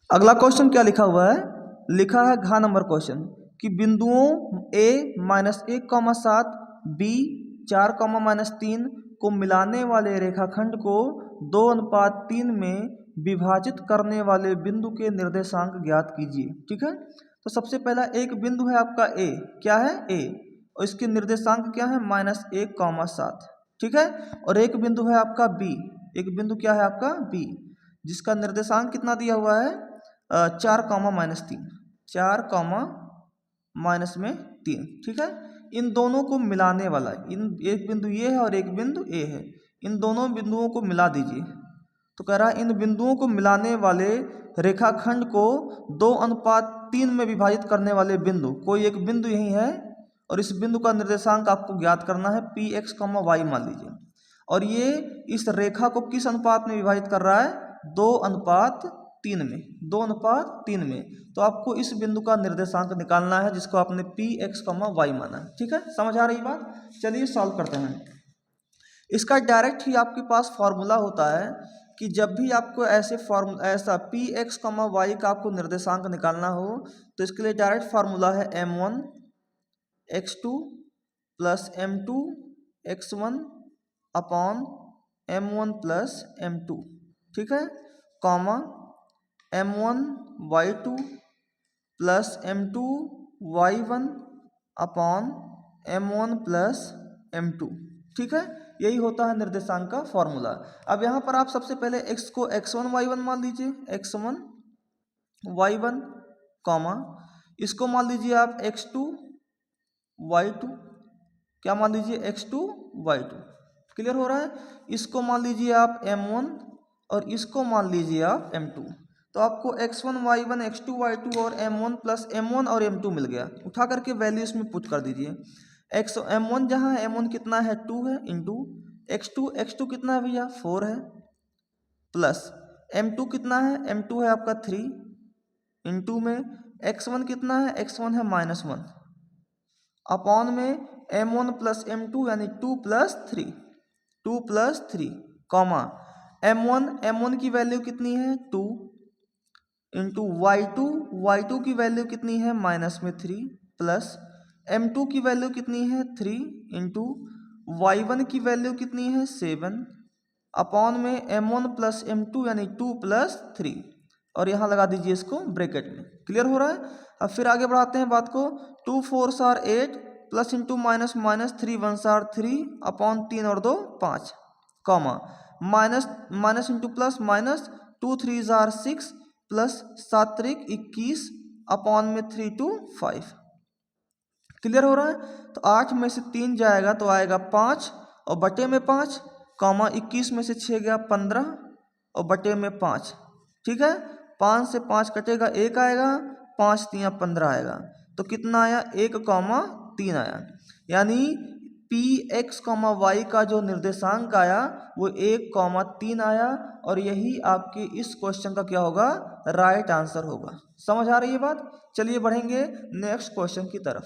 अगला क्वेश्चन क्या लिखा हुआ है, लिखा है घ नंबर क्वेश्चन कि बिंदुओं a -1,7 b 4,-3 को मिलाने वाले रेखाखंड को 2:3 में विभाजित करने वाले बिंदु के निर्देशांक ज्ञात कीजिए। ठीक है, तो सबसे पहला एक बिंदु है आपका a, क्या है a, और इसके निर्देशांक क्या है -1,7। ठीक है, और एक बिंदु है आपका b, एक बिंदु क्या है आपका b, जिसका निर्देशांक कितना दिया हुआ है 4,-3, 4,-3। ठीक है, इन दोनों को मिलाने वाला, इन एक बिंदु ये है और एक बिंदु ए है, इन दोनों बिंदुओं को मिला दीजिए। तो कह रहा है इन बिंदुओं को मिलाने वाले रेखाखंड को 2:3 में विभाजित करने वाले बिंदु, कोई एक बिंदु यही है और इस बिंदु का निर्देशांक आपको ज्ञात करना है px, y मान लीजिए, और ये इस रेखा को किस अनुपात में विभाजित कर रहा है 2:3 में, 2:3 में। तो आपको इस बिंदु का निर्देशांक निकालना है जिसको आपने px, y माना है। ठीक है, समझ आ रही बात। चलिए सॉल्व करते हैं। इसका डायरेक्ट ही आपके पास फॉर्मूला होता है कि जब भी आपको ऐसा px, y का आपको निर्देशांक निकालना हो तो इसके लिए डायरेक्ट फार्मूला है m1 x2 plus m2 x1 upon m1 plus m2। ठीक है, comma m1 y2 plus m2 y1 upon m1 plus m2। ठीक है, यही होता है निर्देशांक का फॉर्मूला। अब यहाँ पर आप सबसे पहले x को x1 y1 मान लीजिए, x1 y1, कॉमा इसको मान लीजिए आप x2 y2, क्या मान लीजिए x2 y2। क्लियर हो रहा है। इसको मान लीजिए आप m1 और इसको मान लीजिए आप m2। तो आपको x1 y1 x2 y2 और m1 प्लस m1 और m2 मिल गया। उठा करके वैल्यू इसमें पुट कर दीजिए। m1 जहाँ है m1 कितना है 2 है, इंटू x2 कितना है भैया 4 है, प्लस m2 कितना है, m2 है आपका 3, इंटू में x1 कितना है, x1 है -1, अपॉन में m1 प्लस m2 यानी 2 प्लस 3, कॉमा m1 की वैल्यू कितनी है 2, इंटू y2 की वैल्यू कितनी है -3, प्लस m2 की वैल्यू कितनी है 3, इंटू y1 की वैल्यू कितनी है 7, अपॉन में m1 प्लस m2 यानी 2 प्लस 3, और यहाँ लगा दीजिए इसको ब्रैकेट में। क्लियर हो रहा है। अब फिर आगे बढ़ाते हैं बात को। 2 4 or 8 plus into minus 3 1 or 3 upon 3 और 2 5, comma minus into plus minus 2 3 or 6 plus 7 3 21 upon में 3 2 5। क्लियर हो रहा है। तो 8 में से 3 जाएगा तो आएगा 5 और बटे में 5, कॉमा 21 में से 6 गया 15 और बटे में 5। ठीक है, 5 से 5 कटेगा 1 आएगा, 5 3 15 आएगा। तो कितना आया 1,3 आया। यानी px, y का जो निर्देशांक आया वो 1,3 आया, और यही आपके इस क्वेश्चन का क्या होगा राइट आंसर होगा। समझ आ रही है बात। चलिए बढ़ेंगे नेक्स्ट क्वेश्चन की तरफ।